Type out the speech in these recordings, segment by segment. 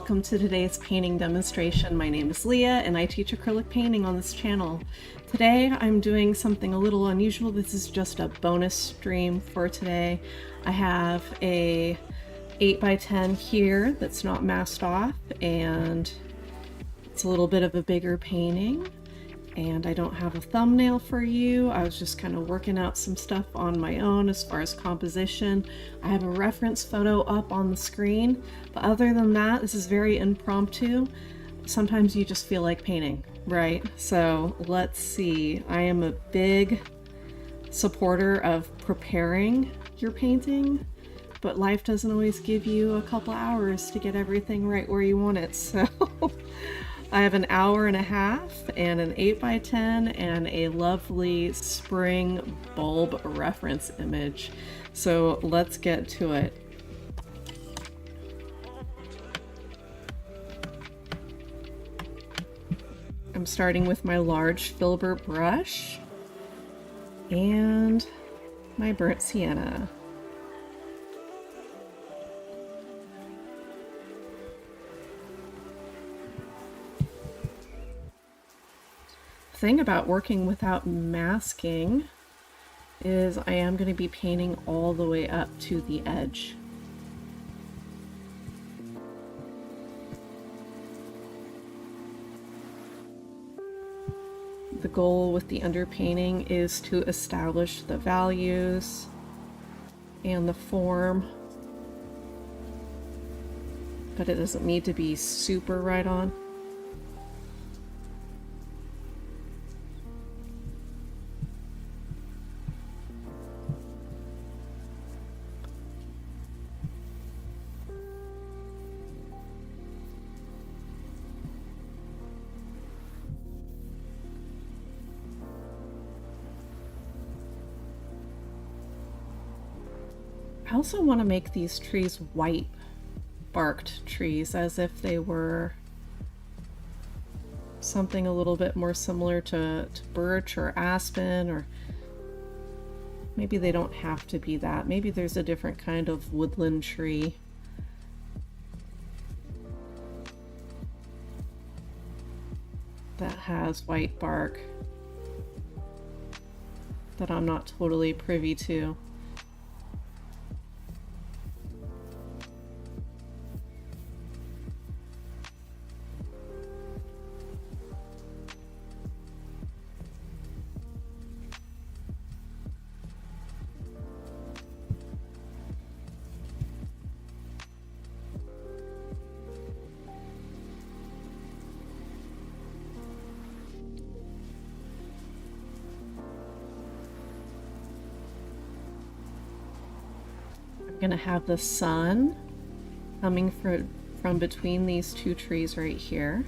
welcome to today's painting demonstration. My name is Leah and I teach acrylic painting on this channel. Today I'm doing something a little unusual. This is just a bonus stream for today. I have a 8x10 here that's not masked off, and it's a little bit of a bigger painting. And I don't have a thumbnail for you. I was just kind of working out some stuff on my own as far as composition. I have a reference photo up on the screen, but other than that, this is very impromptu. Sometimes you just feel like painting, right? So let's see. I am a big supporter of preparing your painting, but life doesn't always give you a couple hours to get everything right where you want it. So I have an hour and a half and an 8x10 and a lovely spring bulb reference image. So let's get to it. I'm starting with my large filbert brush and my burnt sienna. Thing about working without masking is I am going to be painting all the way up to the edge. The goal with the underpainting is to establish the values and the form, but it doesn't need to be super right on. I also want to make these trees white barked trees, as if they were something a little bit more similar to birch or aspen, or maybe they don't have to be that. Maybe there's a different kind of woodland tree. That has white bark that I'm not totally privy to. Gonna have the sun coming from between these two trees right here.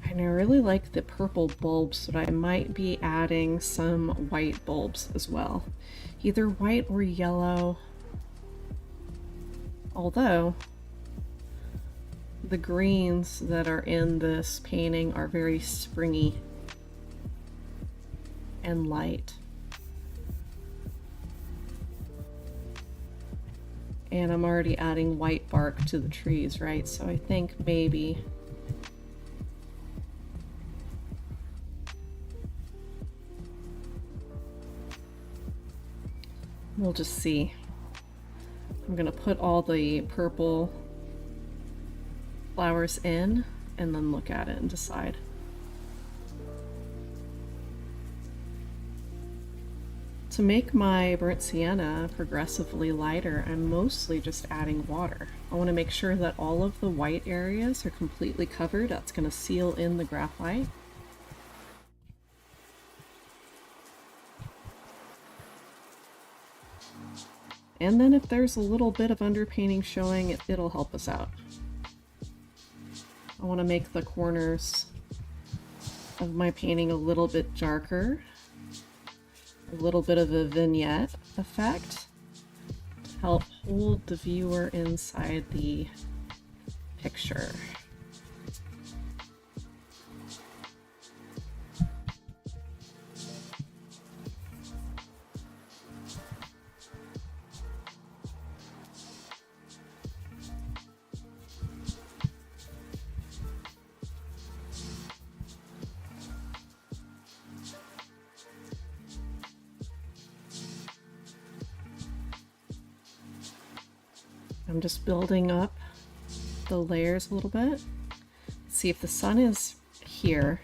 And I really like the purple bulbs, but I might be adding some white bulbs as well. Either white or yellow. Although the greens that are in this painting are very springy and light. And I'm already adding white bark to the trees, right? So I think maybe we'll just see. I'm going to put all the purple flowers in and then look at it and decide. To make my burnt sienna progressively lighter, I'm mostly just adding water. I want to make sure that all of the white areas are completely covered. That's going to seal in the graphite. And then if there's a little bit of underpainting showing, it'll help us out. I want to make the corners of my painting a little bit darker. A little bit of a vignette effect to help hold the viewer inside the picture. I'm just building up the layers a little bit. See, if the sun is here,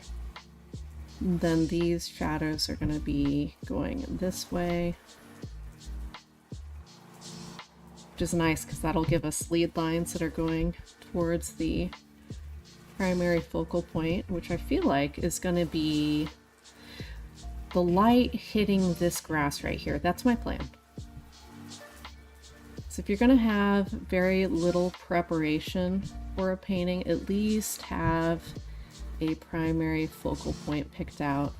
then these shadows are going to be going this way, which is nice because that'll give us lead lines that are going towards the primary focal point, which I feel like is going to be the light hitting this grass right here. That's my plan. So if you're going to have very little preparation for a painting, at least have a primary focal point picked out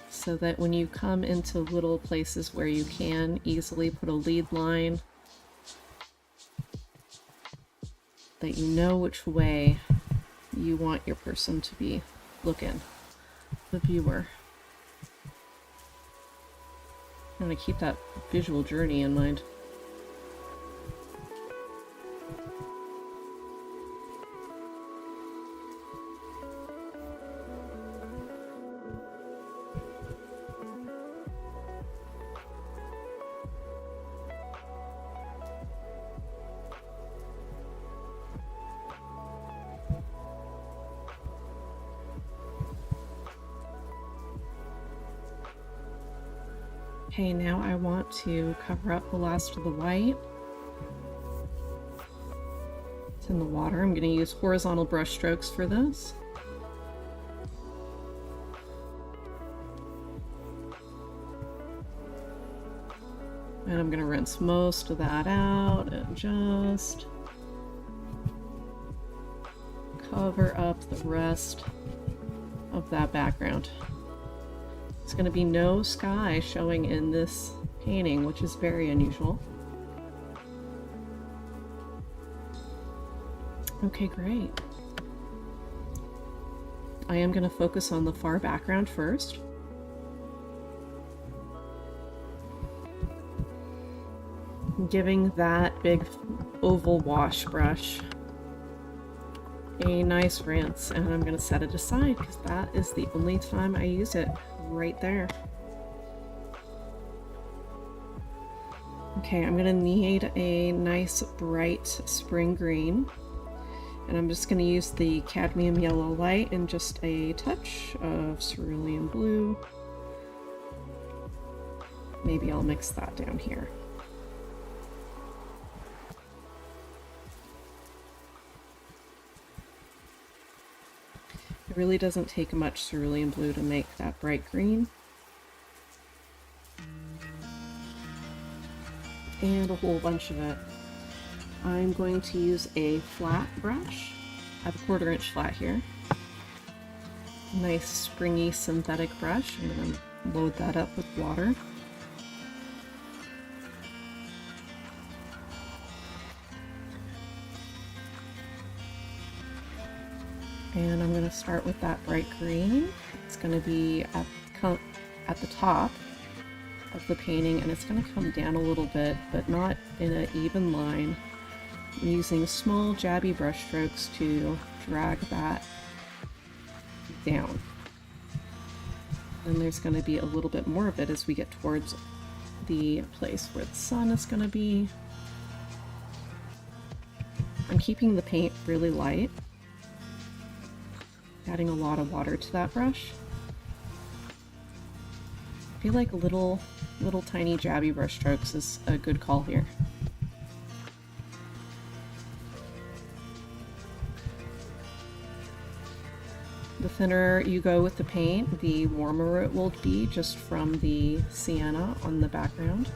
so that when you come into little places where you can easily put a lead line, that you know which way you want your person to be looking, the viewer. I'm going to keep that visual journey in mind. Okay, now I want to cover up the last of the white. It's in the water. I'm going to use horizontal brush strokes for this. And I'm going to rinse most of that out and just cover up the rest of that background. There's going to be no sky showing in this painting, which is very unusual. Okay, great. I am going to focus on the far background first. Giving that big oval wash brush a nice rinse, and I'm going to set it aside because that is the only time I use it, right there. Okay, I'm going to need a nice bright spring green, and I'm just going to use the cadmium yellow light and just a touch of cerulean blue. Maybe I'll mix that down here. It really doesn't take much cerulean blue to make that bright green. And a whole bunch of it. I'm going to use a flat brush. I have a 1/4 inch flat here. Nice springy synthetic brush. I'm going to load that up with water. And I'm going to start with that bright green. It's going to be at the top of the painting, and it's going to come down a little bit, but not in an even line. I'm using small jabby brush strokes to drag that down. And there's going to be a little bit more of it as we get towards the place where the sun is going to be. I'm keeping the paint really light. Adding a lot of water to that brush. I feel like little tiny jabby brush strokes is a good call here. The thinner you go with the paint, the warmer it will be just from the sienna on the background.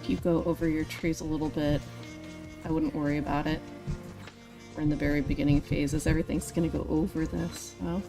If you go over your trees a little bit, I wouldn't worry about it. We're in the very beginning phases. Everything's going to go over this, so.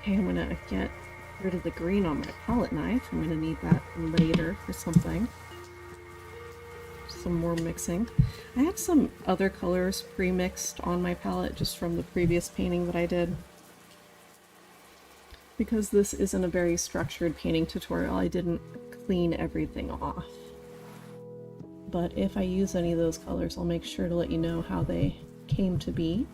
Okay, I'm gonna get rid of the green on my palette knife. I'm gonna need that later for something. Some more mixing. I have some other colors pre-mixed on my palette just from the previous painting that I did. Because this isn't a very structured painting tutorial, I didn't clean everything off. But if I use any of those colors, I'll make sure to let you know how they came to be.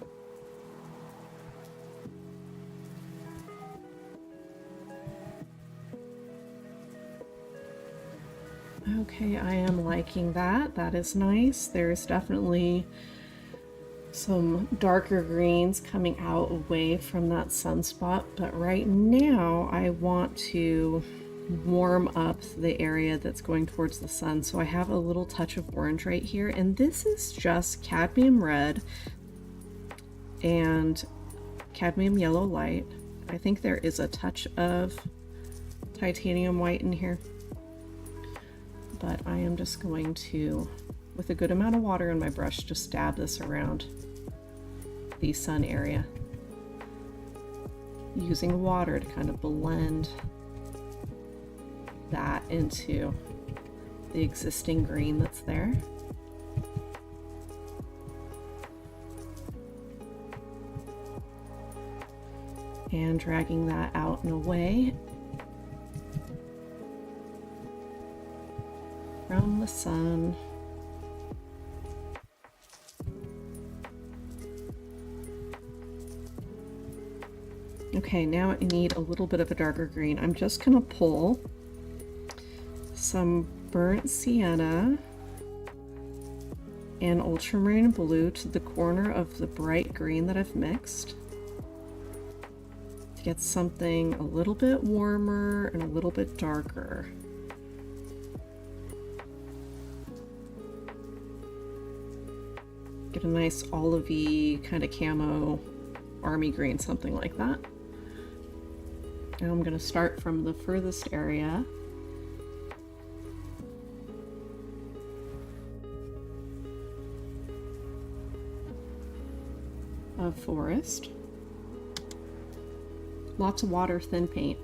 Okay, I am liking that. That is nice. There's definitely some darker greens coming out away from that sunspot, but right now I want to warm up the area that's going towards the sun. So I have a little touch of orange right here, and this is just cadmium red and cadmium yellow light. I think there is a touch of titanium white in here. But I am just going to, with a good amount of water in my brush, just dab this around the sun area. Using water to kind of blend that into the existing green that's there. And dragging that out and away from the sun. Okay, now I need a little bit of a darker green. I'm just gonna pull some burnt sienna and ultramarine blue to the corner of the bright green that I've mixed to get something a little bit warmer and a little bit darker. Get a nice olivey kind of camo army green, something like that. And I'm going to start from the furthest area of forest. Lots of water, thin paint.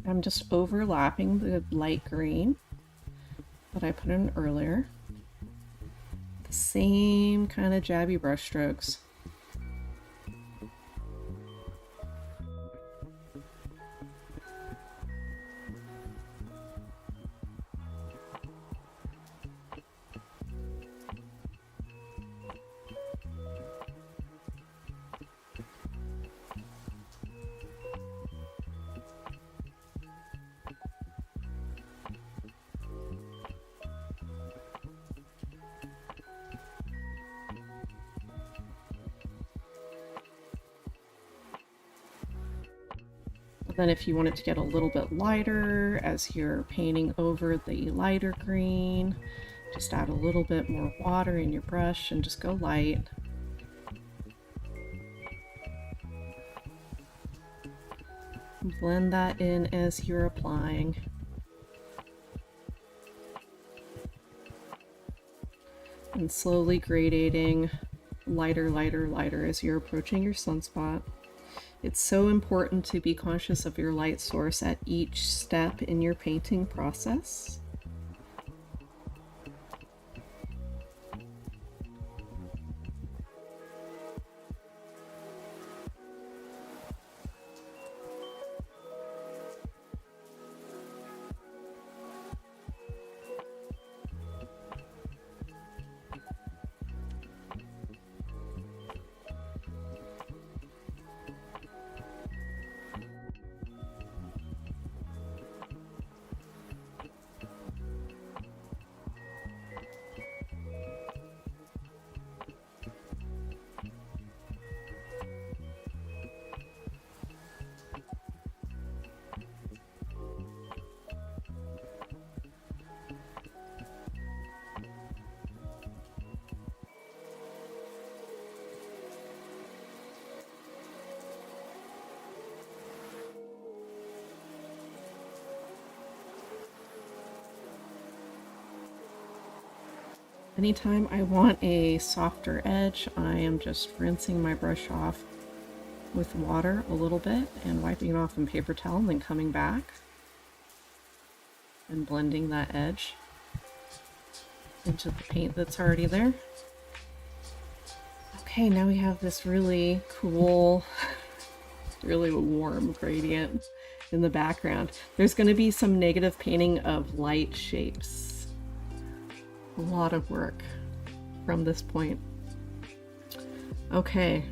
I'm just overlapping the light green that I put in earlier. The same kind of jabby brush strokes. Then if you want it to get a little bit lighter as you're painting over the lighter green, just add a little bit more water in your brush and just go light. Blend that in as you're applying. and slowly gradating lighter, lighter, lighter as you're approaching your sunspot. It's so important to be conscious of your light source at each step in your painting process. Anytime I want a softer edge, I am just rinsing my brush off with water a little bit and wiping it off in paper towel and then coming back and blending that edge into the paint that's already there. Okay, now we have this really cool, really warm gradient in the background. There's going to be some negative painting of light shapes. A lot of work from this point. Okay.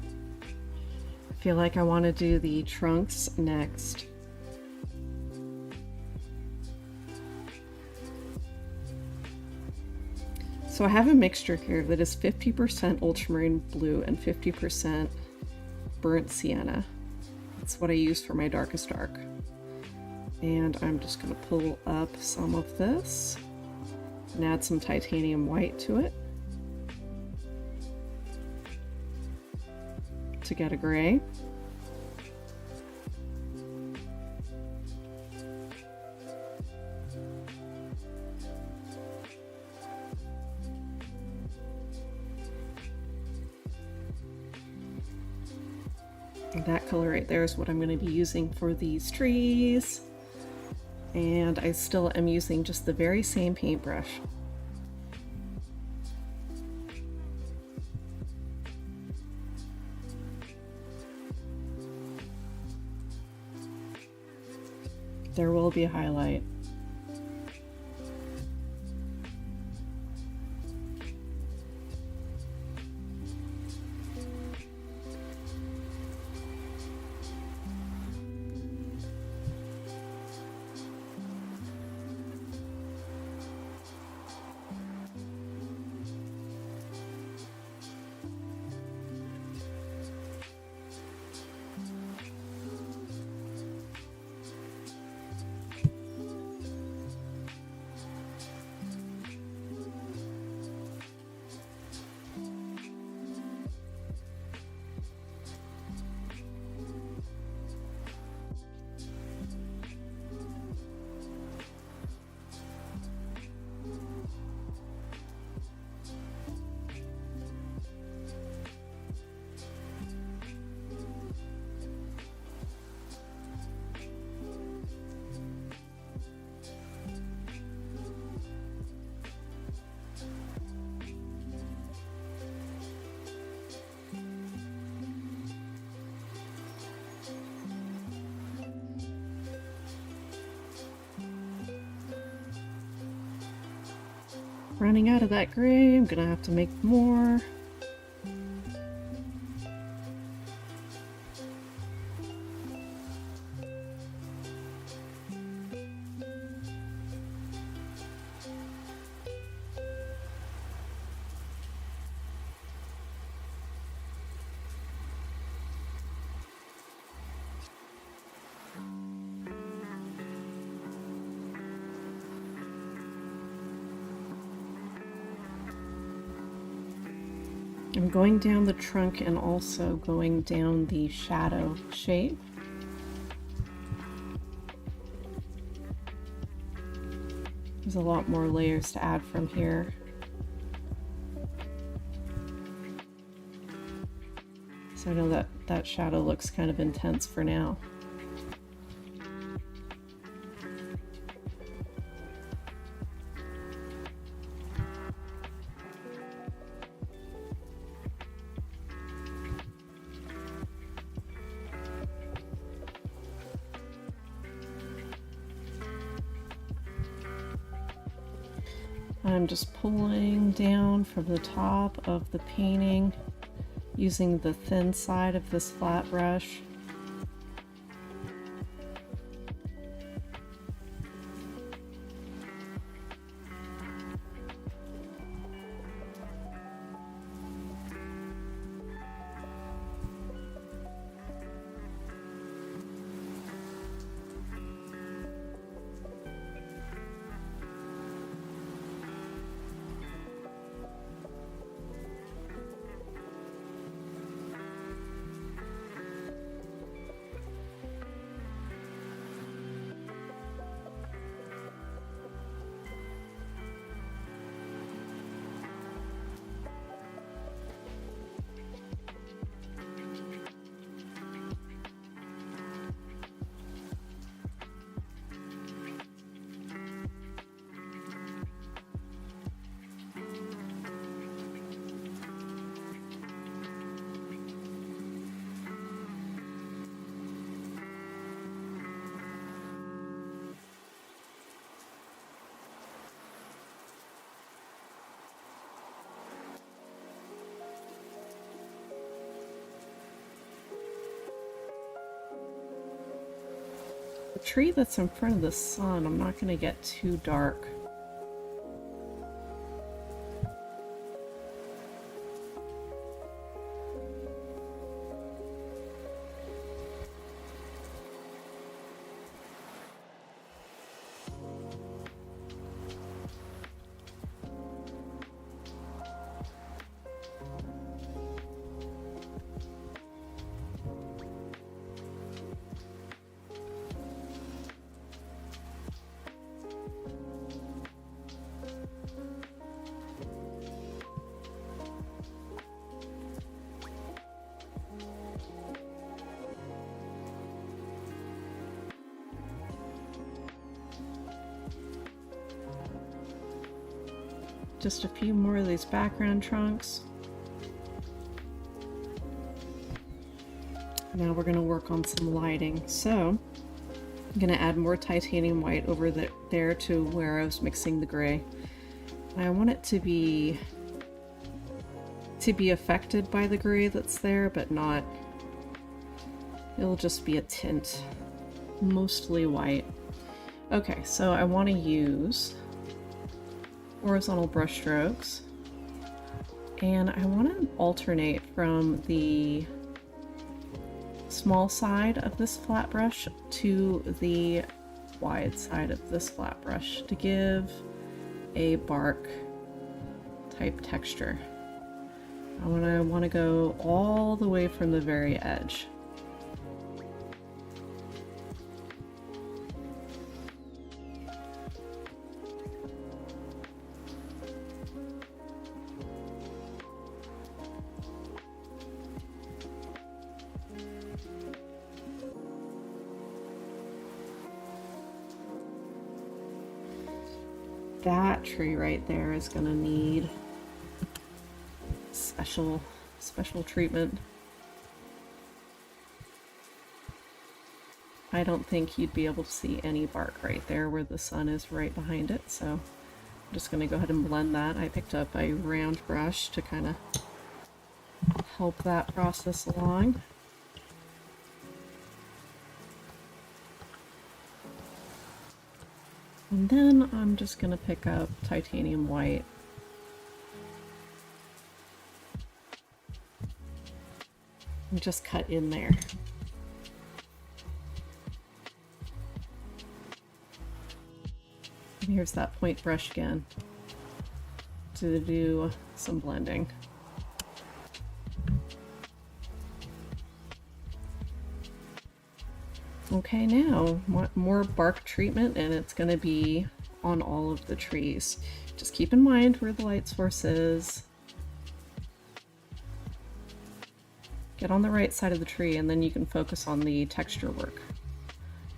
I feel like I want to do the trunks next. So I have a mixture here that is 50% ultramarine blue and 50% burnt sienna. That's what I use for my darkest dark. And I'm just going to pull up some of this and add some titanium white to it to get a gray. And that color right there is what I'm going to be using for these trees. And I still am using just the very same paintbrush. There will be a highlight. Running out of that gray, I'm gonna have to make more. I'm going down the trunk and also going down the shadow shape. There's a lot more layers to add from here. So I know that that shadow looks kind of intense for now. I'm just pulling down from the top of the painting using the thin side of this flat brush. The tree that's in front of the sun, I'm not going to get too dark. Just a few more of these background trunks. Now we're going to work on some lighting. So I'm going to add more titanium white over there to where I was mixing the gray. I want it to be affected by the gray that's there, but not, it'll just be a tint, mostly white. Okay, so I want to use horizontal brush strokes, and I want to alternate from the small side of this flat brush to the wide side of this flat brush to give a bark type texture. I want to go all the way from the very edge. That tree right there is going to need special treatment. I don't think you'd be able to see any bark right there where the sun is right behind it, so I'm just going to go ahead and blend that. I picked up a round brush to kind of help that process along. And then I'm just going to pick up titanium white. And just cut in there. And here's that point brush again to do some blending. Okay, now more bark treatment, and it's going to be on all of the trees. Just keep in mind where the light source is. Get on the right side of the tree, and then you can focus on the texture work.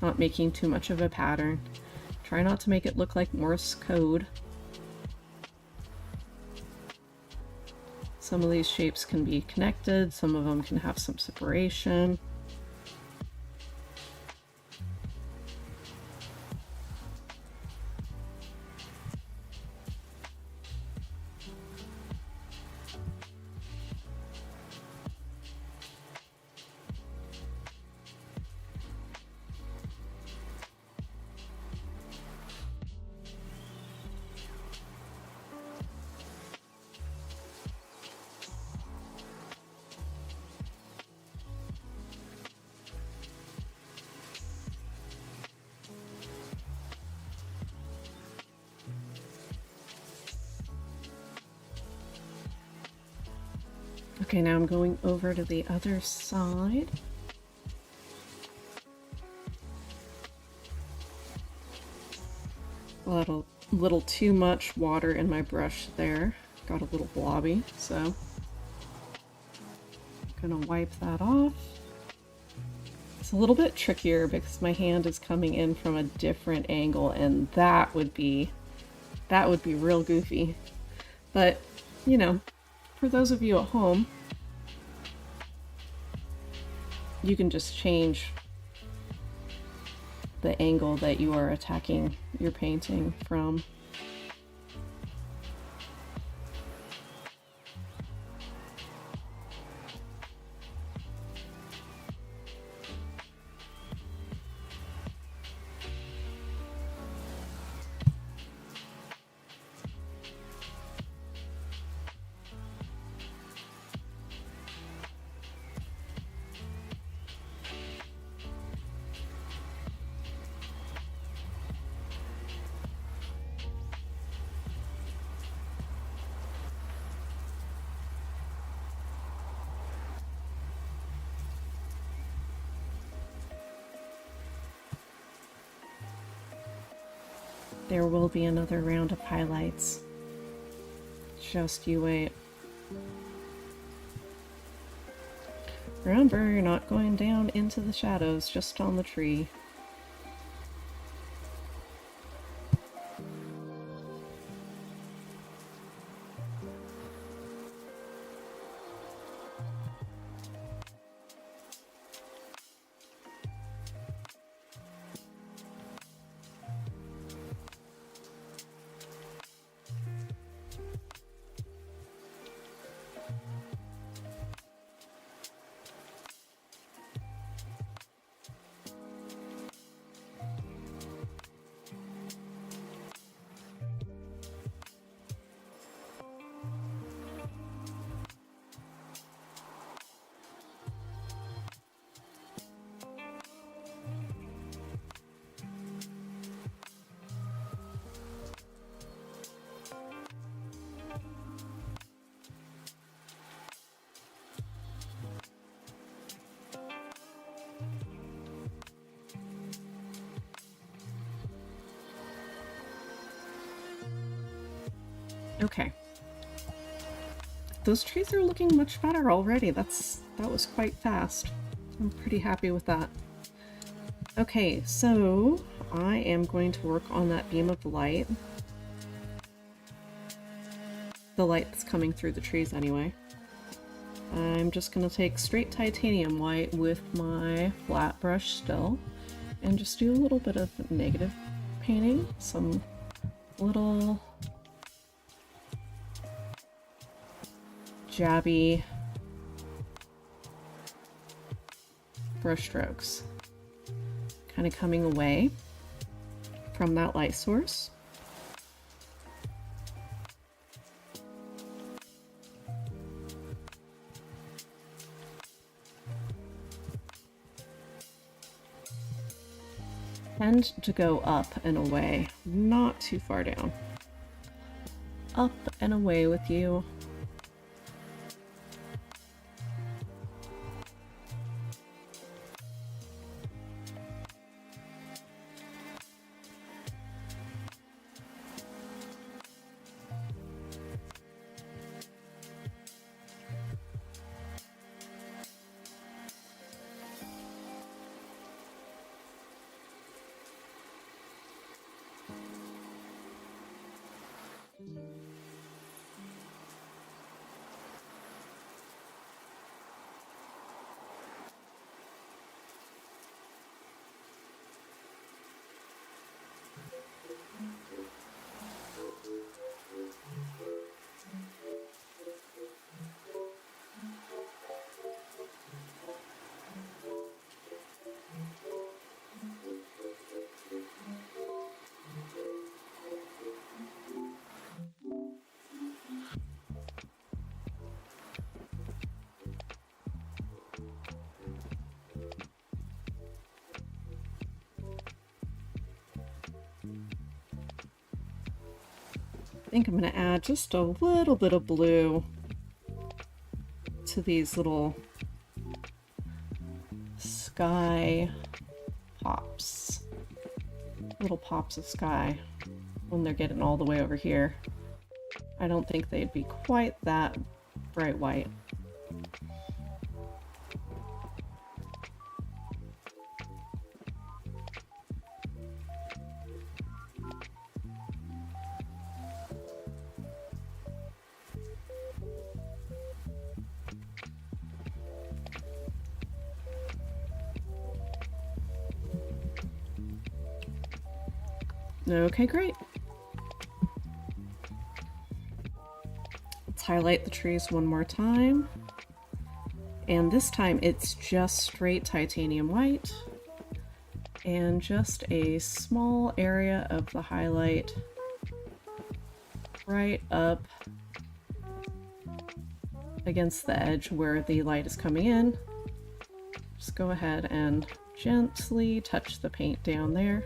Not making too much of a pattern. Try not to make it look like Morse code. Some of these shapes can be connected, some of them can have some separation. Okay, now I'm going over to the other side. A little too much water in my brush there. Got a little blobby, so I'm gonna wipe that off. It's a little bit trickier because my hand is coming in from a different angle, and that would be real goofy. But, you know, for those of you at home, you can just change the angle that you are attacking your painting from. There will be another round of highlights. Just you wait. Remember, you're not going down into the shadows, just on the tree. Okay. Those trees are looking much better already. That was quite fast. I'm pretty happy with that. Okay, so I am going to work on that beam of light. The light that's coming through the trees anyway. I'm just going to take straight titanium white with my flat brush still and just do a little bit of negative painting, some little jabby brush strokes, kind of coming away from that light source. Tend to go up and away, not too far down. Up and away with you. think I'm going to add just a little bit of blue to these little sky pops. Little pops of sky when they're getting all the way over here. I don't think they'd be quite that bright white. Okay, great. Let's highlight the trees one more time. And this time it's just straight titanium white and just a small area of the highlight right up against the edge where the light is coming in. Just go ahead and gently touch the paint down there.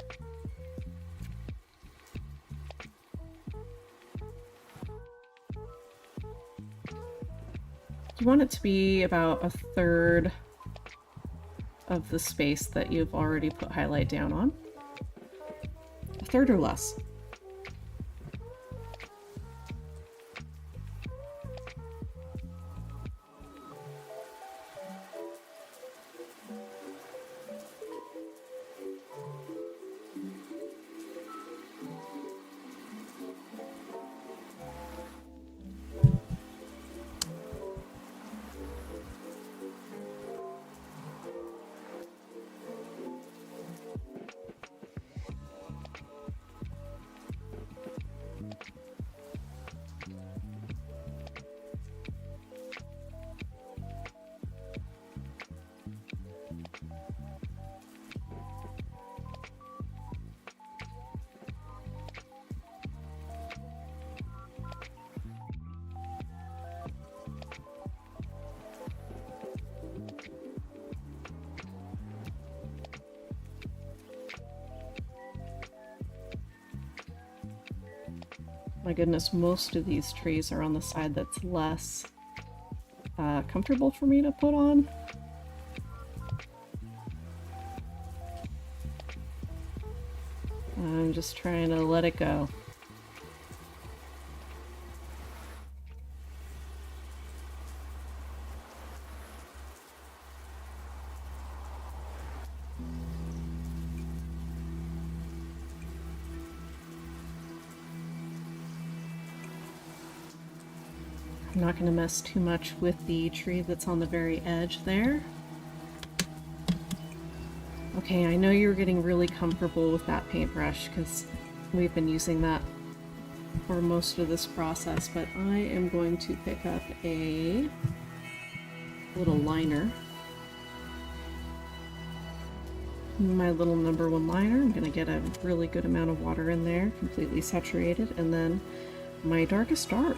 You want it to be about 1/3 of the space that you've already put highlight down on. 1/3 or less. My goodness, most of these trees are on the side that's less comfortable for me to put on. I'm just trying to let it go. I'm not going to mess too much with the tree that's on the very edge there. Okay, I know you're getting really comfortable with that paintbrush because we've been using that for most of this process, but I am going to pick up a little liner. My little #1 liner. I'm going to get a really good amount of water in there, completely saturated, and then my darkest dark.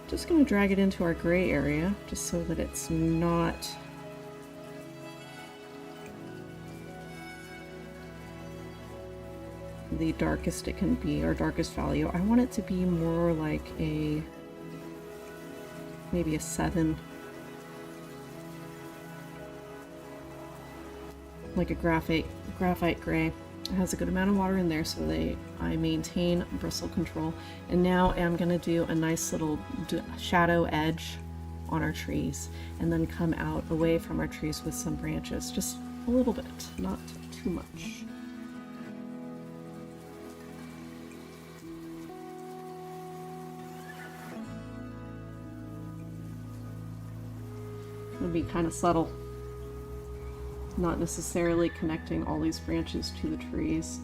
Just going to drag it into our gray area just so that it's not the darkest it can be, or darkest value. I want it to be more like a maybe a 7, like a graphite gray. It has a good amount of water in there so I maintain bristle control. And now I'm going to do a nice little shadow edge on our trees and then come out away from our trees with some branches, just a little bit, not too much. It'll be kind of subtle, not necessarily connecting all these branches to the trees.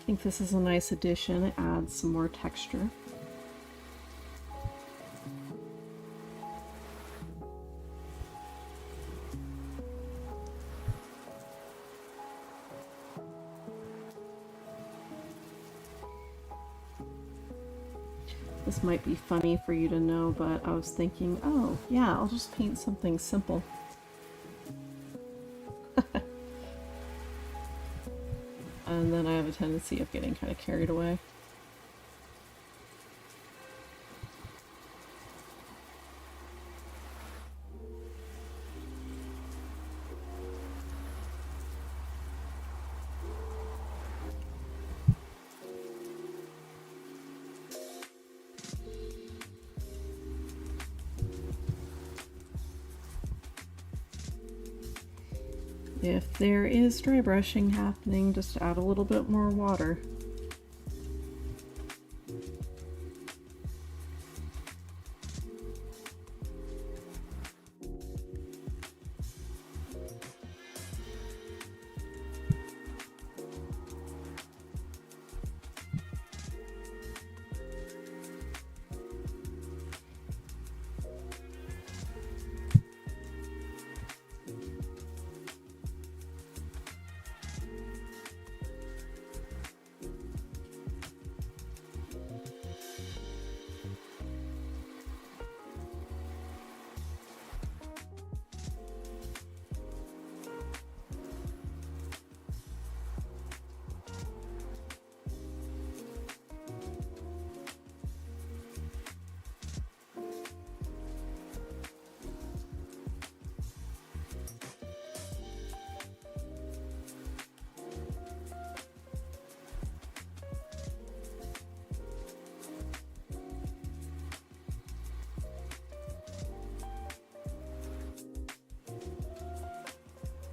think this is a nice addition. It adds some more texture. This might be funny for you to know, but I was thinking, oh yeah, I'll just paint something simple. And then I have a tendency of getting kind of carried away. If there is dry brushing happening, just add a little bit more water.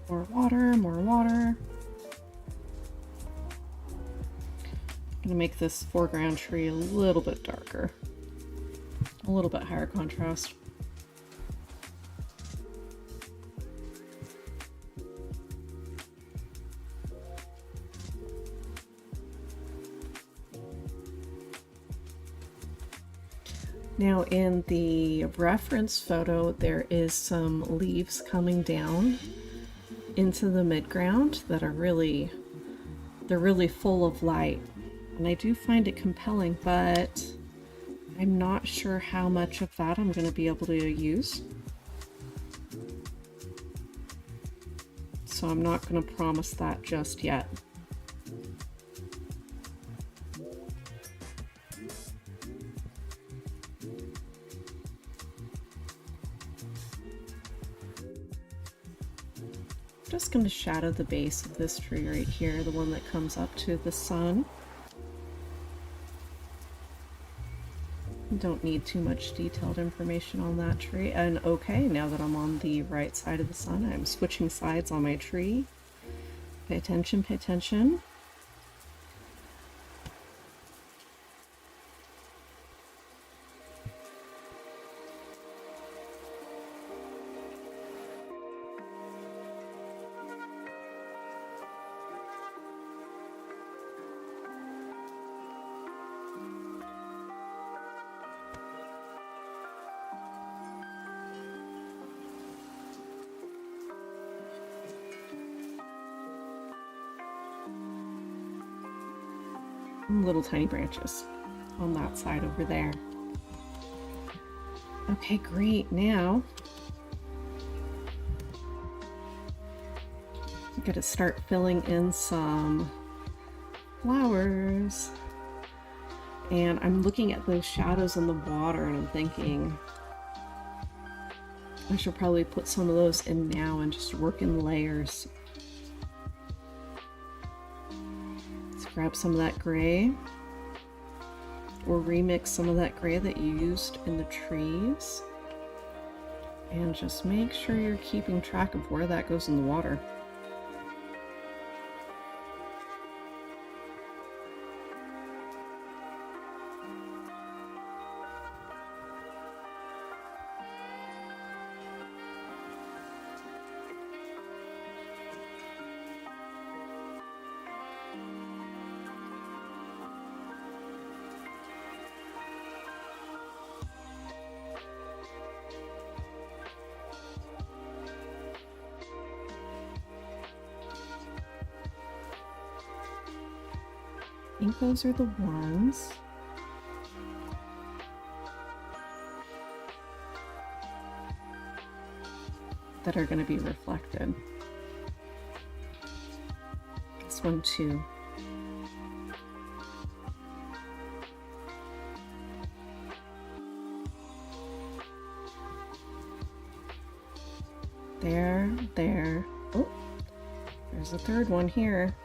More water, more water. I'm gonna make this foreground tree a little bit darker, a little bit higher contrast. Now in the reference photo, there is some leaves coming down into the midground that are they're really full of light. And I do find it compelling, but I'm not sure how much of that I'm going to be able to use. So I'm not going to promise that just yet. Just going to shadow the base of this tree right here, the one that comes up to the sun. Don't need too much detailed information on that tree. And okay, now that I'm on the right side of the sun, I'm switching sides on my tree. Pay attention, pay attention. Little tiny branches on that side over there. Okay, great. Now I'm gonna start filling in some flowers. And I'm looking at those shadows in the water and I'm thinking I should probably put some of those in now and just work in layers. Grab some of that gray, or remix some of that gray that you used in the trees, and just make sure you're keeping track of where that goes in the water. think those are the ones. That are going to be reflected. This one too. There. Oh, there's a third one here.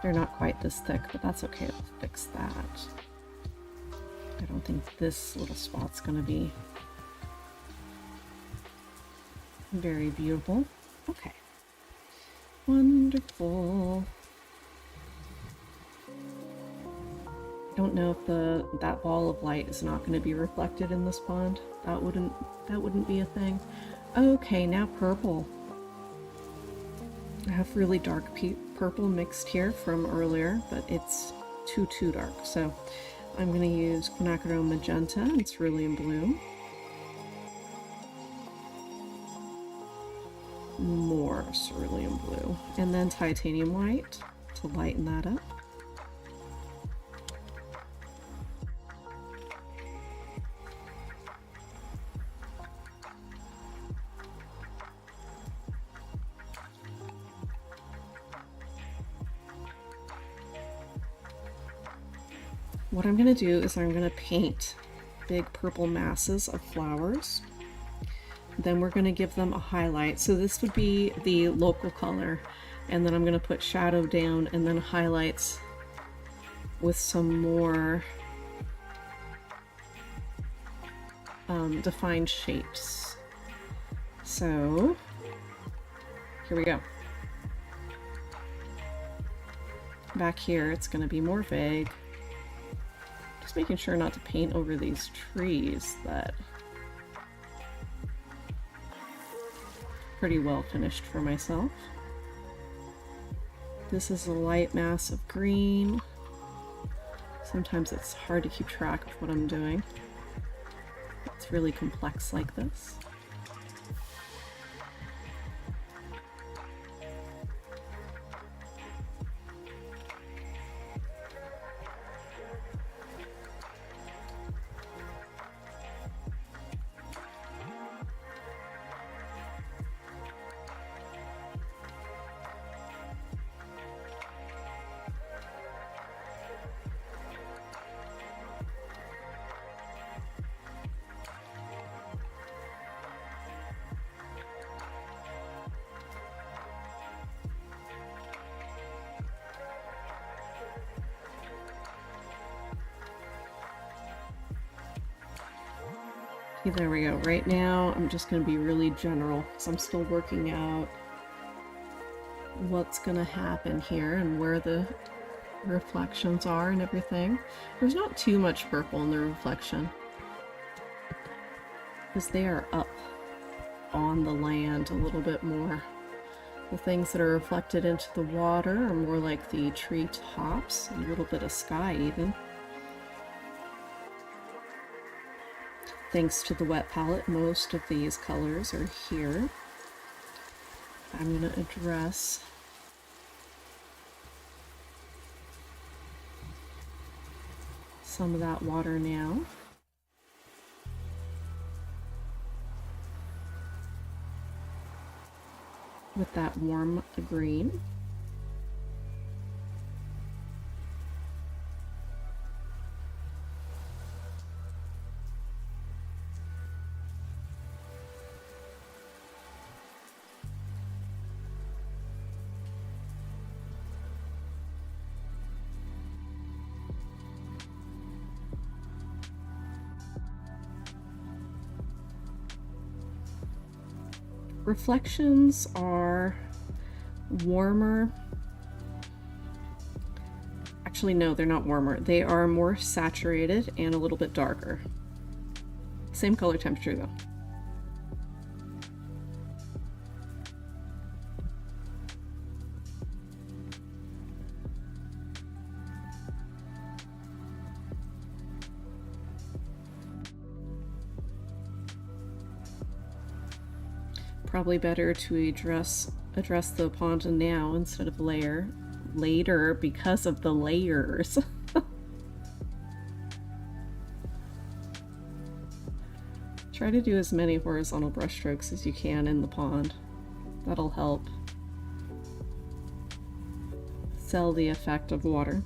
They're not quite this thick, but that's okay. We'll fix that. I don't think this little spot's going to be very beautiful. Okay. Wonderful. I don't know if that ball of light is not going to be reflected in this pond. That wouldn't be a thing. Okay, now purple. I have really dark purple mixed here from earlier, but it's too dark. So I'm going to use quinacridone magenta. It's cerulean blue. More cerulean blue. And then titanium white to lighten that up. What I'm going to do is I'm going to paint big purple masses of flowers. Then we're going to give them a highlight. So this would be the local color. And then I'm going to put shadow down and then highlights with some more defined shapes. So here we go. Back here it's going to be more vague. Just making sure not to paint over these trees that pretty well finished for myself. This is a light mass of green. Sometimes it's hard to keep track of what I'm doing. It's really complex like this. Okay, there we go. Right now, I'm just going to be really general because I'm still working out what's going to happen here and where the reflections are and everything. There's not too much purple in the reflection because they are up on the land a little bit more. The things that are reflected into the water are more like the tree tops, a little bit of sky even. Thanks to the wet palette, most of these colors are here. I'm going to address some of that water now. With that warm green. Reflections are warmer. Actually, no, they're not warmer. They are more saturated and a little bit darker. Same color temperature though. probably better to address the pond now instead of later because of the layers. Try to do as many horizontal brush strokes as you can in the pond. That'll help sell the effect of water.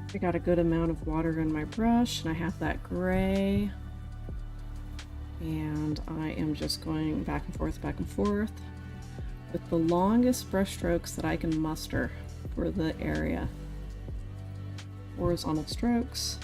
I got a good amount of water in my brush, and I have that gray, and I am just going back and forth with the longest brush strokes that I can muster for the area. Horizontal strokes.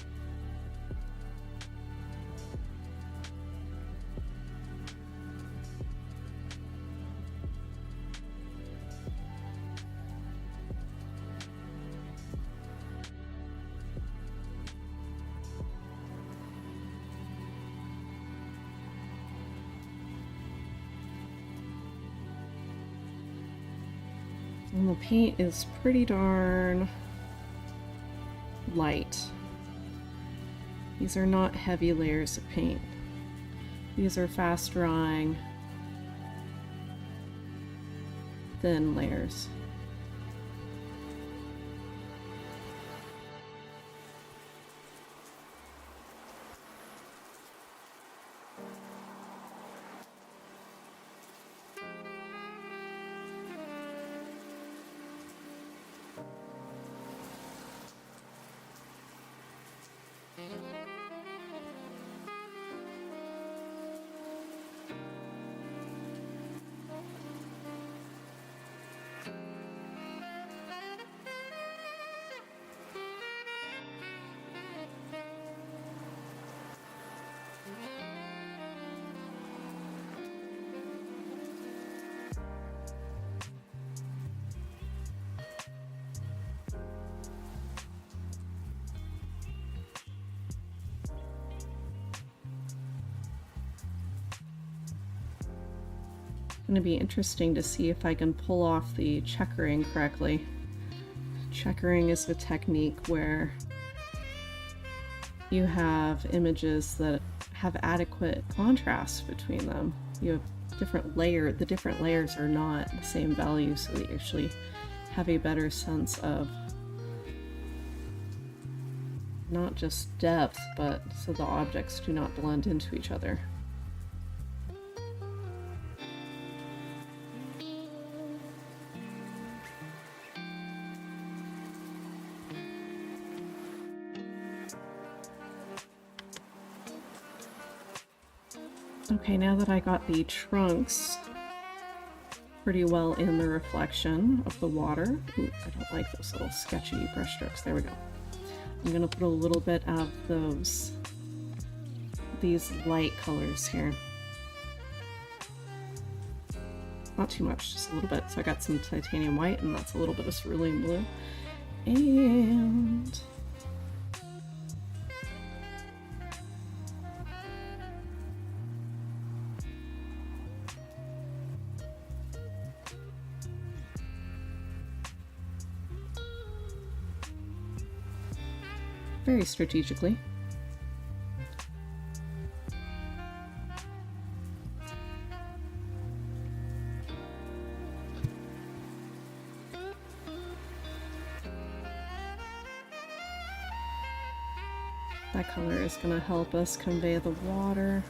And the paint is pretty darn light. These are not heavy layers of paint. These are fast drying, thin layers. Going to be interesting to see if I can pull off the checkering correctly. Checkering is a technique where you have images that have adequate contrast between them. You have the different layers are not the same value, so that you actually have a better sense of not just depth, but so the objects do not blend into each other. Okay, now that I got the trunks pretty well in the reflection of the water. Ooh, I don't like those little sketchy brush strokes. There we go. I'm gonna put a little bit of these light colors here. Not too much, just a little bit. So I got some titanium white, and that's a little bit of cerulean blue. And very strategically. That color is going to help us convey the water.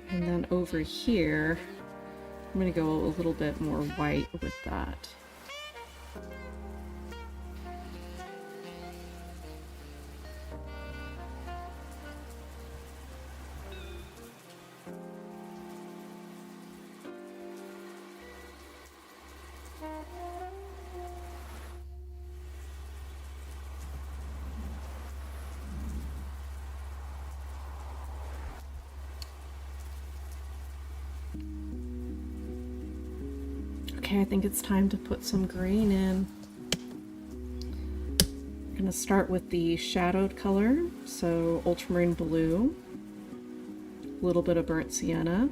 And then over here, I'm going to go a little bit more white with that. Okay, I think it's time to put some green in. I'm going to start with the shadowed color, so ultramarine blue, a little bit of burnt sienna.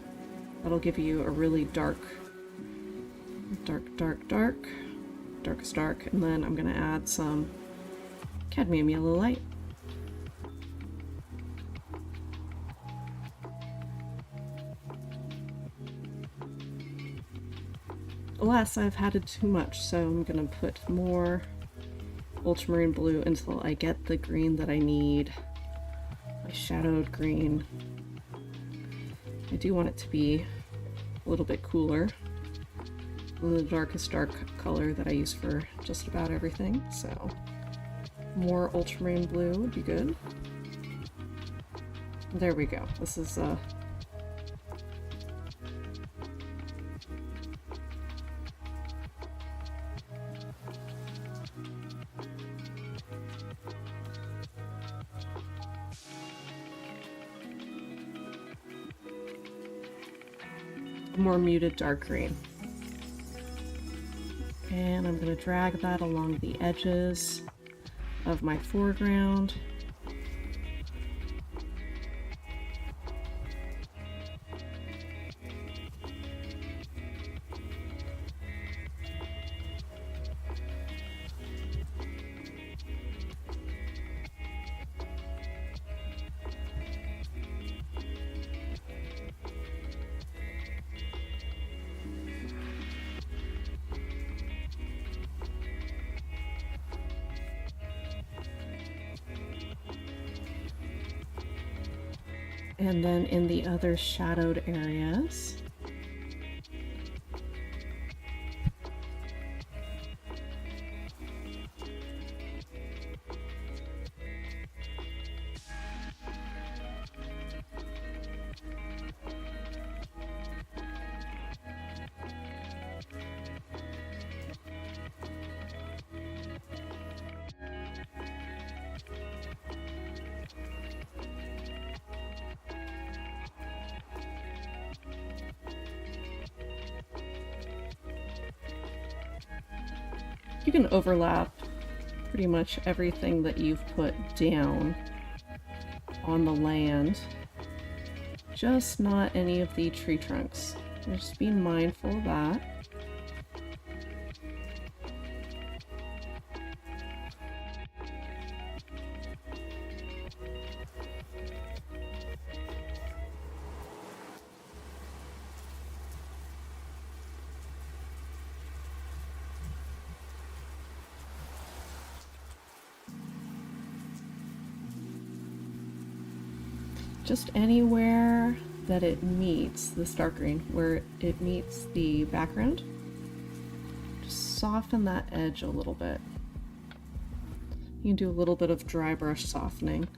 That'll give you a really darkest dark, and then I'm going to add some cadmium yellow light. Alas, I've added too much, so I'm going to put more ultramarine blue until I get the green that I need. My shadowed green. I do want it to be a little bit cooler than the darkest dark color that I use for just about everything, so more ultramarine blue would be good. There we go. This is more muted dark green. And I'm going to drag that along the edges of my foreground. And then in the other shadowed areas, you can overlap pretty much everything that you've put down on the land, just not any of the tree trunks. Just be mindful of that. Just anywhere that it meets this dark green, where it meets the background, just soften that edge a little bit. You can do a little bit of dry brush softening.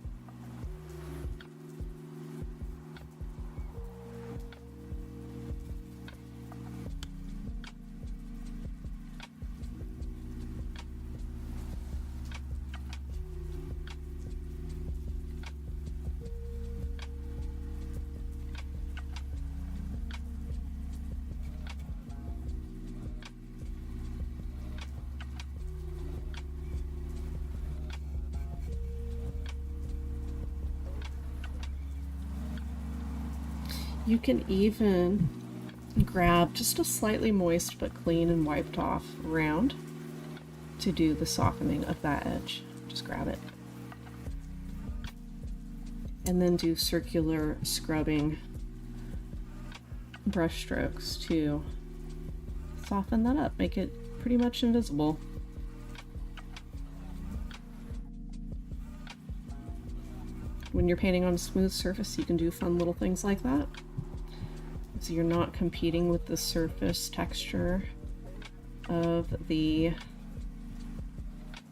You can even grab just a slightly moist but clean and wiped off round to do the softening of that edge. Just grab it. And then do circular scrubbing brush strokes to soften that up, make it pretty much invisible. when you're painting on a smooth surface, you can do fun little things like that. So you're not competing with the surface texture of the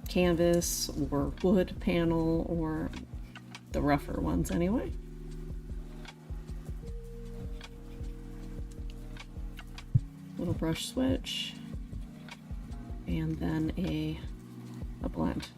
canvas or wood panel, or the rougher ones anyway. Little brush switch, and then a blend.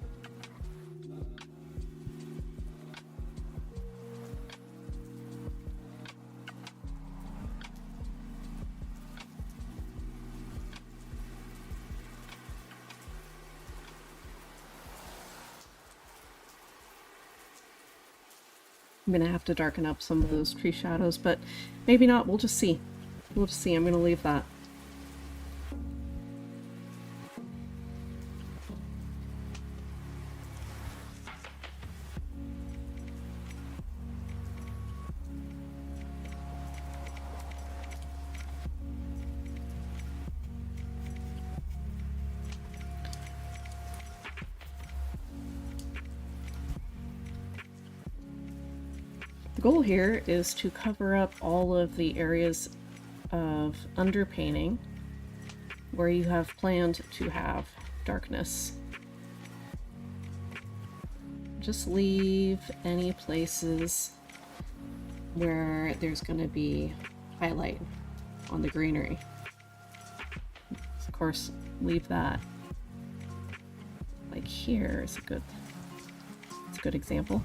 I'm gonna have to darken up some of those tree shadows, but maybe not. We'll just see. We'll just see. I'm gonna leave that. The goal here is to cover up all of the areas of underpainting where you have planned to have darkness. Just leave any places where there's going to be highlight on the greenery. Of course, leave that. Like here is a good example.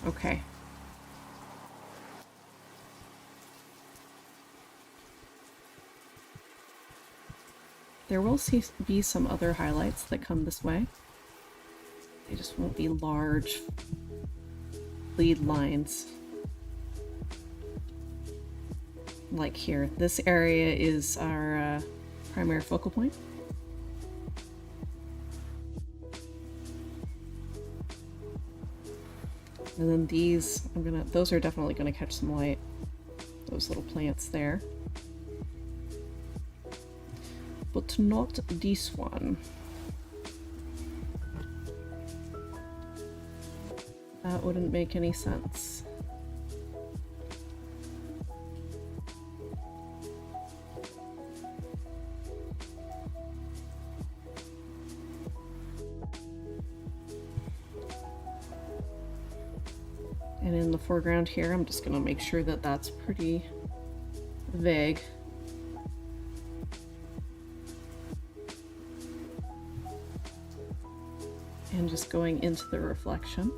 Okay. There will be some other highlights that come this way. They just won't be large lead lines. Like here. This area is our primary focal point. And then these, those are definitely gonna catch some light. Those little plants there. But not this one. That wouldn't make any sense. And in the foreground here, I'm just going to make sure that that's pretty vague. And just going into the reflection.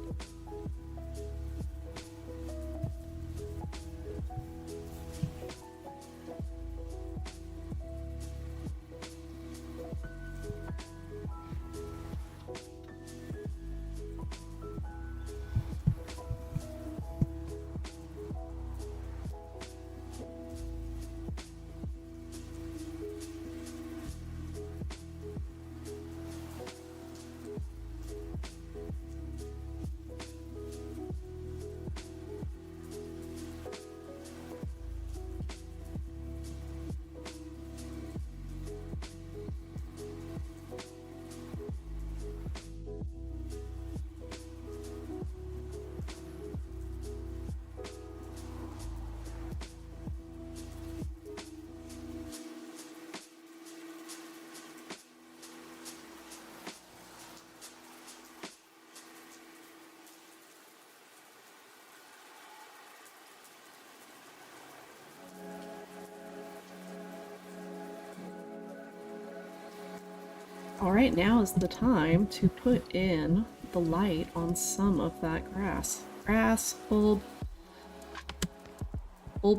Alright, now is the time to put in the light on some of that grass. Grass, bulb,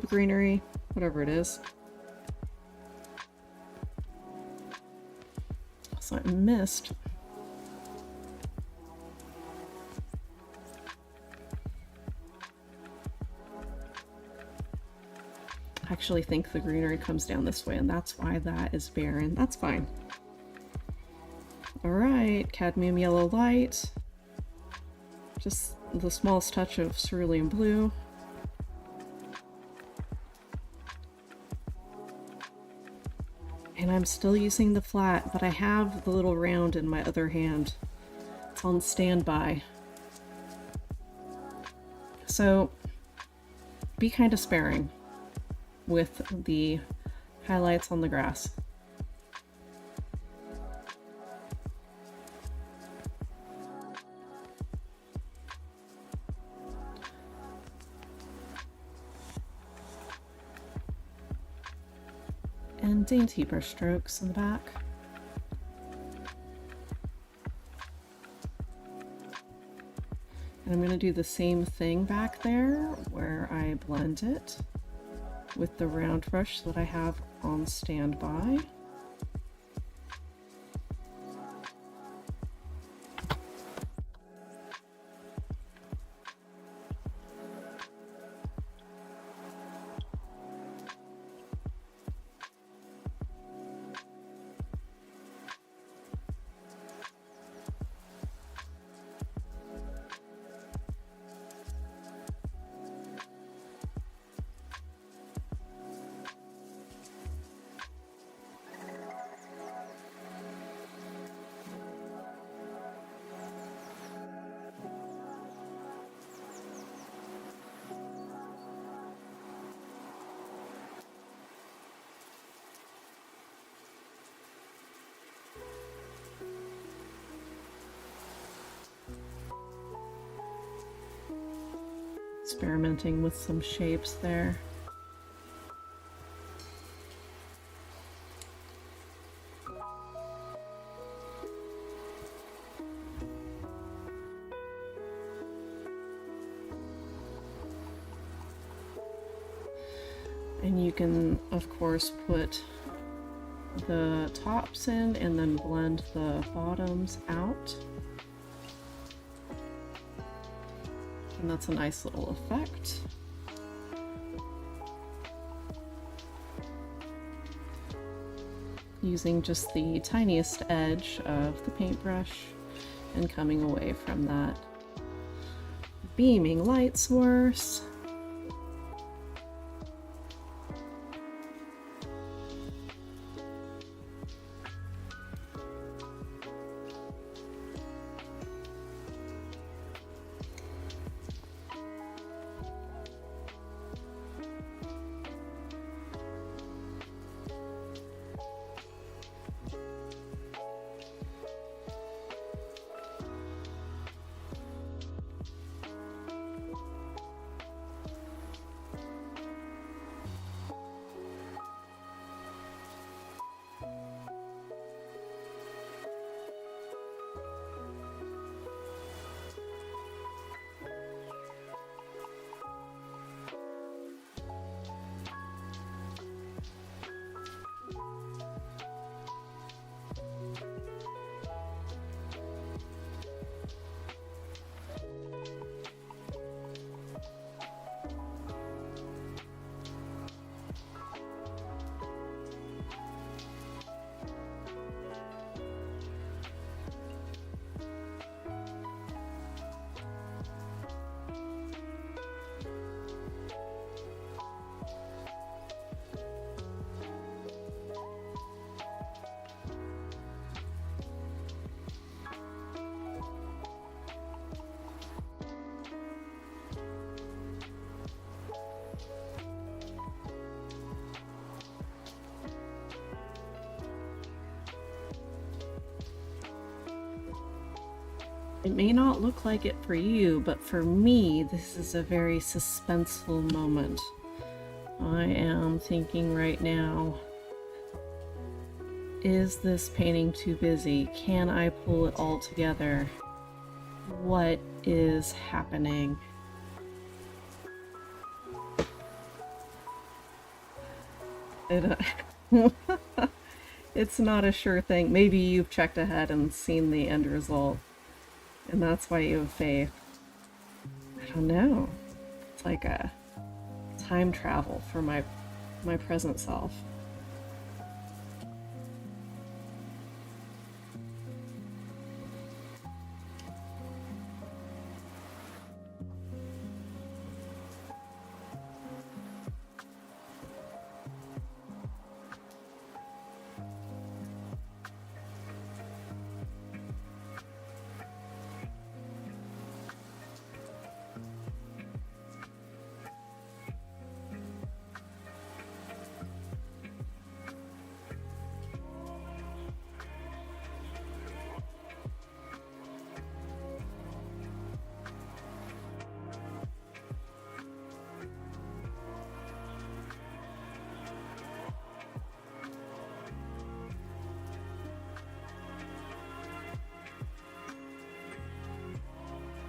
greenery, whatever it is. So I missed. I actually think the greenery comes down this way, and that's why that is barren. That's fine. Alright, cadmium yellow light. Just the smallest touch of cerulean blue. And I'm still using the flat, but I have the little round in my other hand. It's on standby. So be kind of sparing with the highlights on the grass. And dainty brush strokes in the back. And I'm going to do the same thing back there where I blend it with the round brush that I have on standby. Experimenting with some shapes there. And you can, of course, put the tops in and then blend the bottoms out. And that's a nice little effect. Using just the tiniest edge of the paintbrush and coming away from that beaming light source. It may not look like it for you, but for me, this is a very suspenseful moment. I am thinking right now, Is this painting too busy? Can I pull it all together? What is happening? It's not a sure thing. Maybe you've checked ahead and seen the end result, and that's why you have faith. I don't know. It's like a time travel for my present self.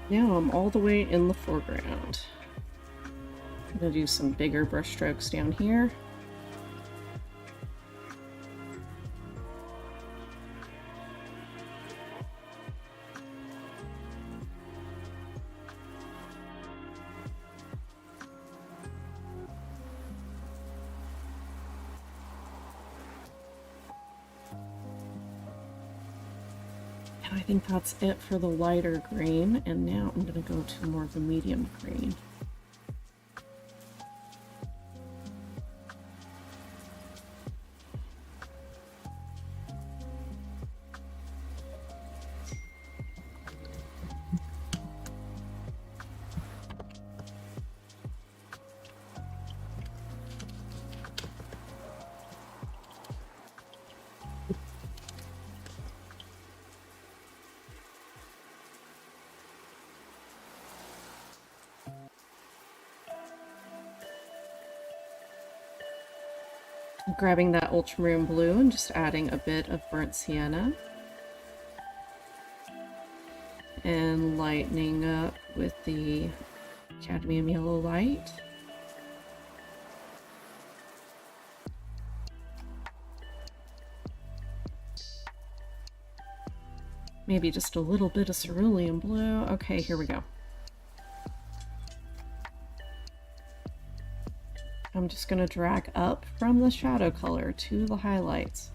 Now I'm all the way in the foreground. I'm gonna do some bigger brush strokes down here. And I think that's it for the lighter green, and now I'm going to go to more of the medium green. Grabbing that ultramarine blue and just adding a bit of burnt sienna and lightening up with the cadmium yellow light. Maybe just a little bit of cerulean blue. Okay, here we go. I'm just going to drag up from the shadow color to the highlights.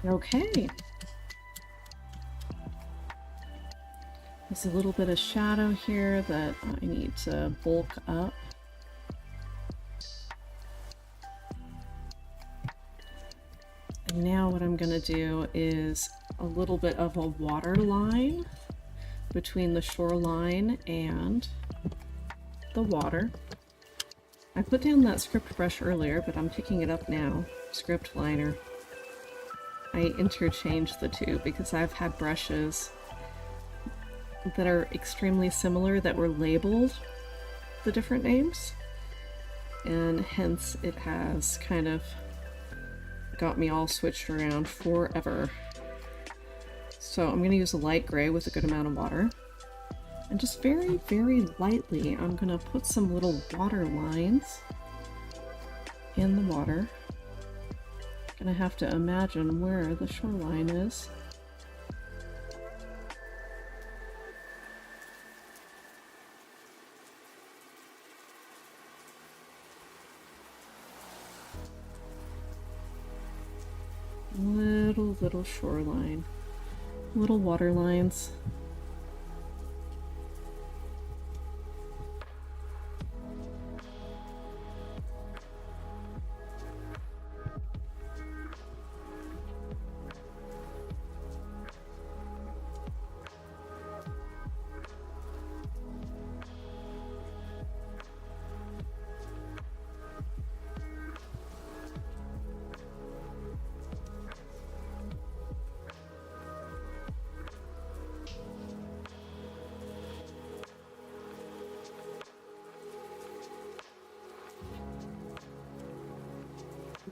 Okay. There's a little bit of shadow here that I need to bulk up. And now what I'm going to do is a little bit of a water line between the shoreline and the water. I put down that script brush earlier, but I'm picking it up now. Script liner. I interchange the two because I've had brushes that are extremely similar that were labeled the different names, and hence it has kind of got me all switched around forever. So I'm going to use a light gray with a good amount of water. And just very, very lightly, I'm going to put some little water lines in the water. I'm going to have to imagine where the shoreline is. Little shoreline, little water lines.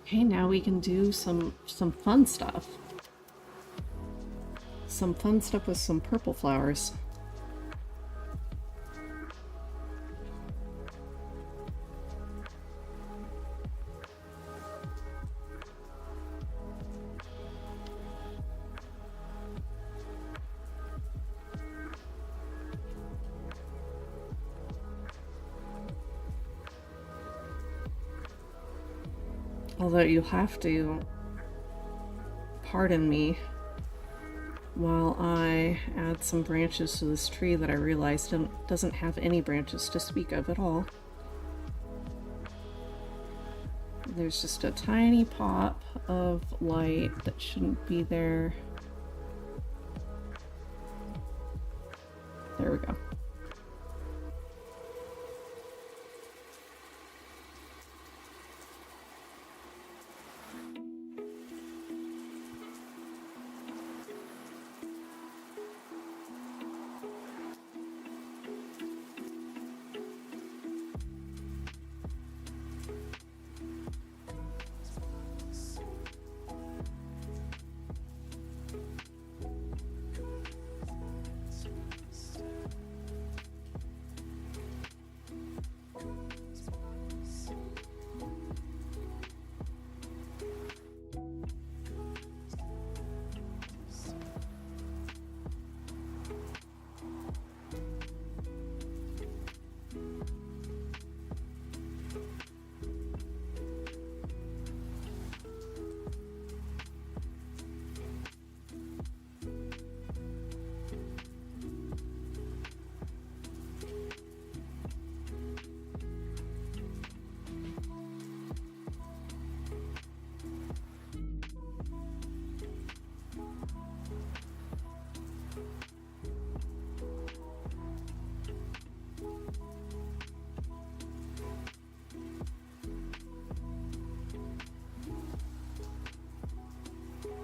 Okay, now we can do some fun stuff. Some fun stuff with some purple flowers. Although you'll have to pardon me while I add some branches to this tree that I realized doesn't have any branches to speak of at all. There's just a tiny pop of light that shouldn't be there. There we go.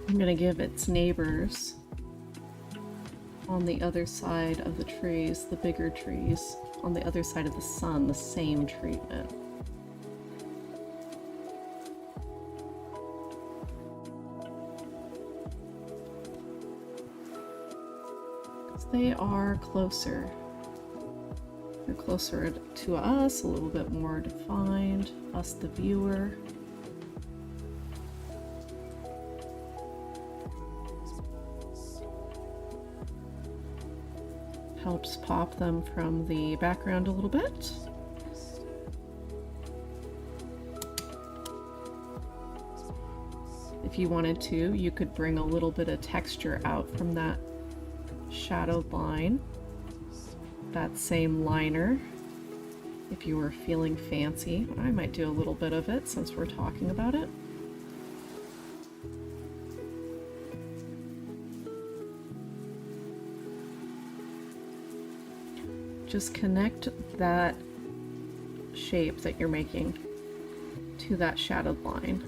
I'm going to give its neighbors on the other side of the trees, the bigger trees, on the other side of the sun, the same treatment. They are closer. They're closer to us, a little bit more defined, us the viewer. Helps pop them from the background a little bit. If you wanted to, you could bring a little bit of texture out from that shadowed line, that same liner. If you were feeling fancy, I might do a little bit of it since we're talking about it. Just connect that shape that you're making to that shadowed line.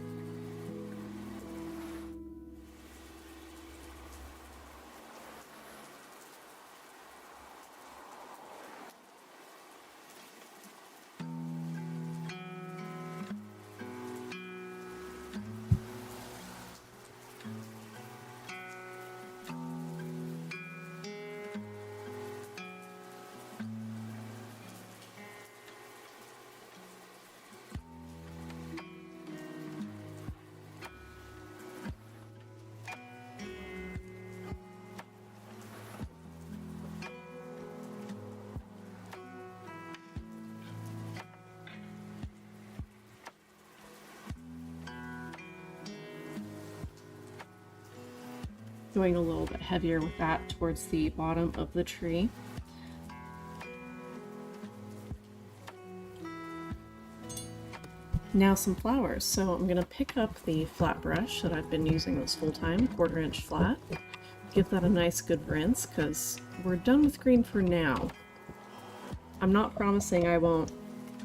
Going a little bit heavier with that towards the bottom of the tree. Now some flowers. So I'm going to pick up the flat brush that I've been using this whole time, 1/4 inch flat. Give that a nice good rinse because we're done with green for now. I'm not promising I won't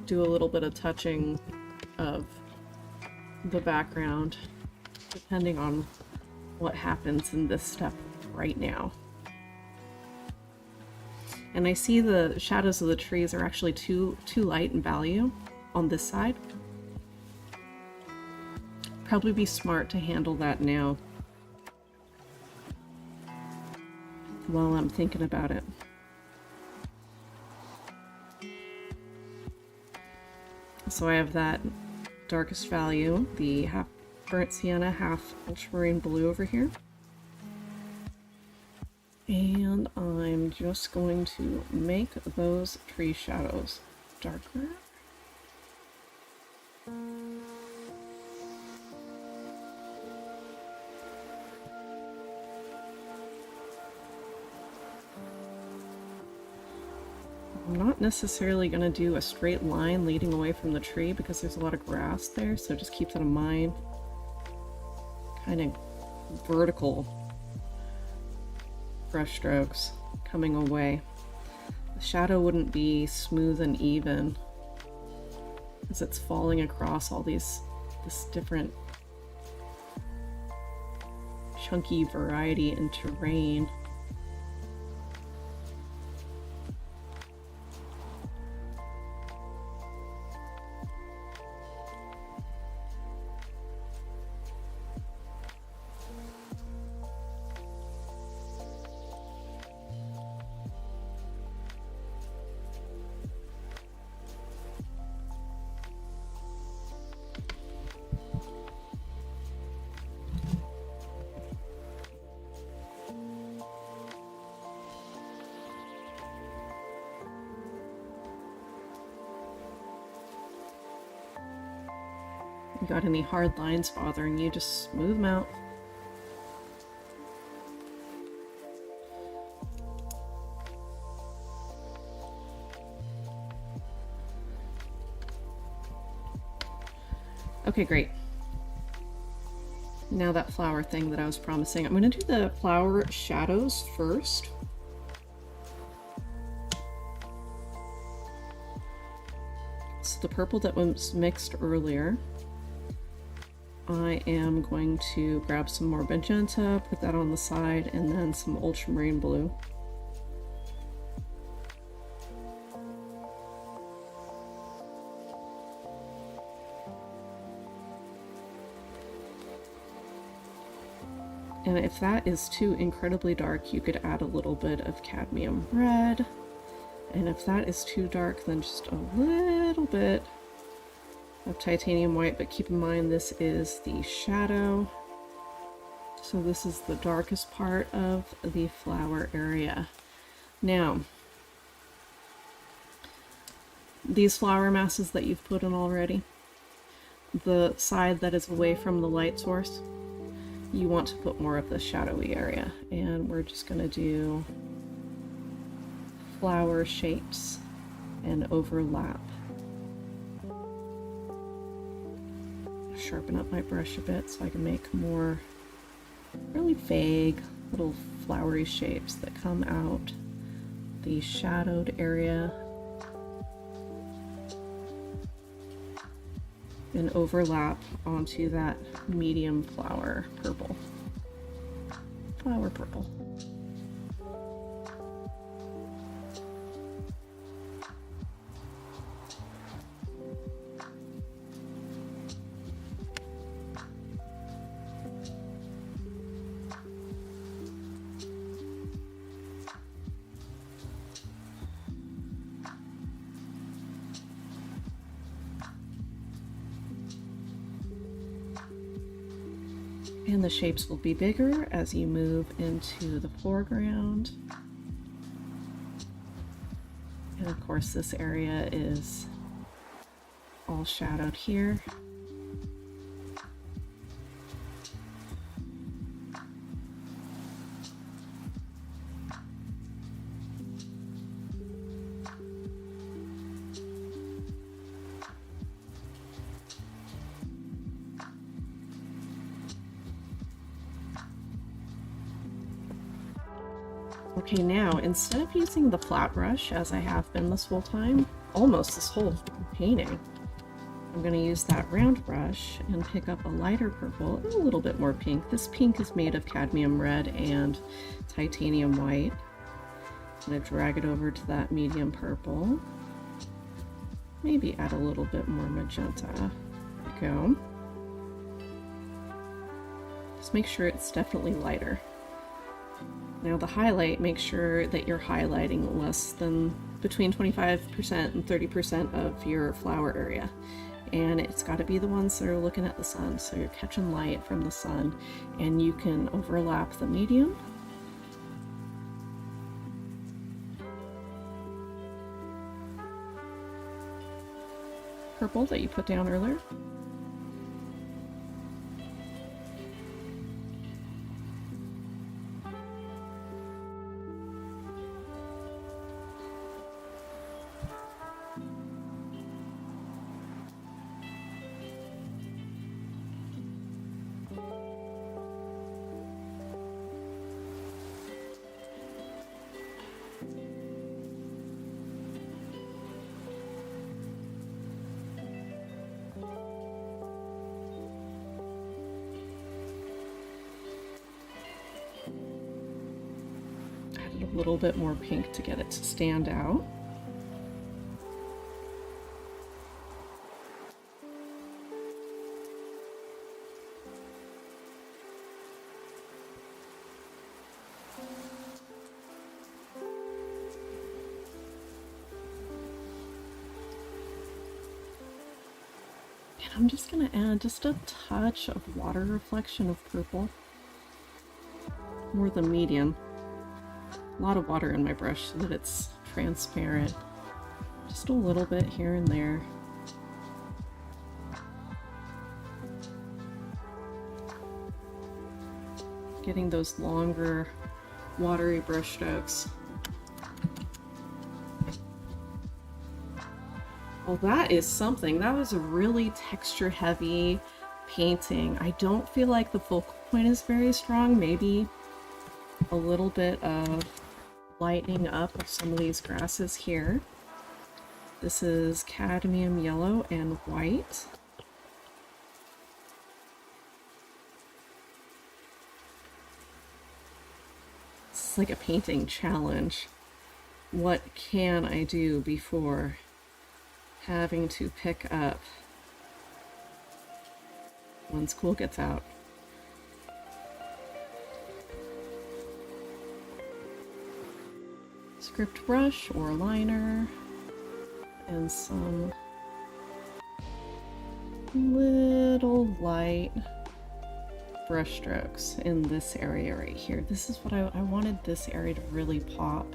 do a little bit of touching of the background depending on what happens in this step right now. And I see the shadows of the trees are actually too light in value on this side. Probably be smart to handle that now while I'm thinking about it. So I have that darkest value, the half burnt sienna, half ultramarine blue over here. And I'm just going to make those tree shadows darker. I'm not necessarily going to do a straight line leading away from the tree because there's a lot of grass there, so just keep that in mind. Kind of vertical brush strokes coming away. The shadow wouldn't be smooth and even as it's falling across all this different chunky variety in terrain. You got any hard lines bothering you, just smooth them out. Okay, great. Now that flower thing that I was promising. I'm going to do the flower shadows first. So the purple that was mixed earlier, I am going to grab some more magenta, put that on the side, and then some ultramarine blue. And if that is too incredibly dark, you could add a little bit of cadmium red. And if that is too dark, then just a little bit of titanium white, but keep in mind this is the shadow. So this is the darkest part of the flower area. Now, these flower masses that you've put in already, the side that is away from the light source, you want to put more of the shadowy area. And we're just going to do flower shapes and overlap. Sharpen up my brush a bit so I can make more really vague little flowery shapes that come out the shadowed area and overlap onto that medium flower purple. Flower purple. And the shapes will be bigger as you move into the foreground. And of course this area is all shadowed here. Okay, now instead of using the flat brush as I have been this whole time, almost this whole painting, I'm going to use that round brush and pick up a lighter purple and a little bit more pink. This pink is made of cadmium red and titanium white. I'm going to drag it over to that medium purple. Maybe add a little bit more magenta. There we go. Just make sure it's definitely lighter. Now the highlight, make sure that you're highlighting less than between 25% and 30% of your flower area. And it's got to be the ones that are looking at the sun, so you're catching light from the sun, and you can overlap the medium. Purple that you put down earlier. A little bit more pink to get it to stand out. And I'm just going to add just a touch of water reflection of purple, more the medium. A lot of water in my brush so that it's transparent. Just a little bit here and there. Getting those longer, watery brush strokes. Well, that is something. That was a really texture-heavy painting. I don't feel like the focal point is very strong. Maybe a little bit of lightening up of some of these grasses here. This is cadmium yellow and white. This is like a painting challenge. What can I do before having to pick up when school gets out? Script brush or liner and some little light brush strokes in this area right here. This is what I wanted this area to really pop.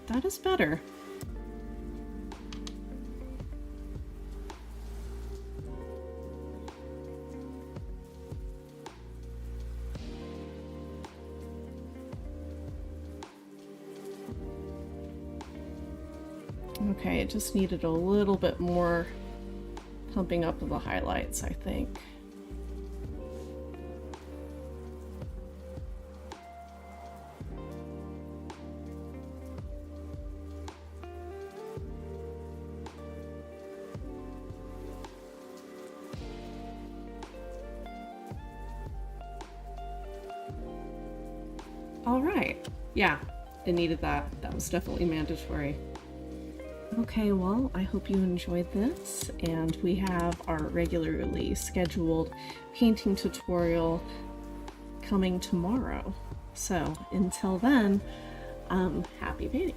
That is better. Okay, it just needed a little bit more pumping up of the highlights, I think. All right, yeah, it needed that. That was definitely mandatory. Okay, well, I hope you enjoyed this, and we have our regularly scheduled painting tutorial coming tomorrow. So until then, happy painting.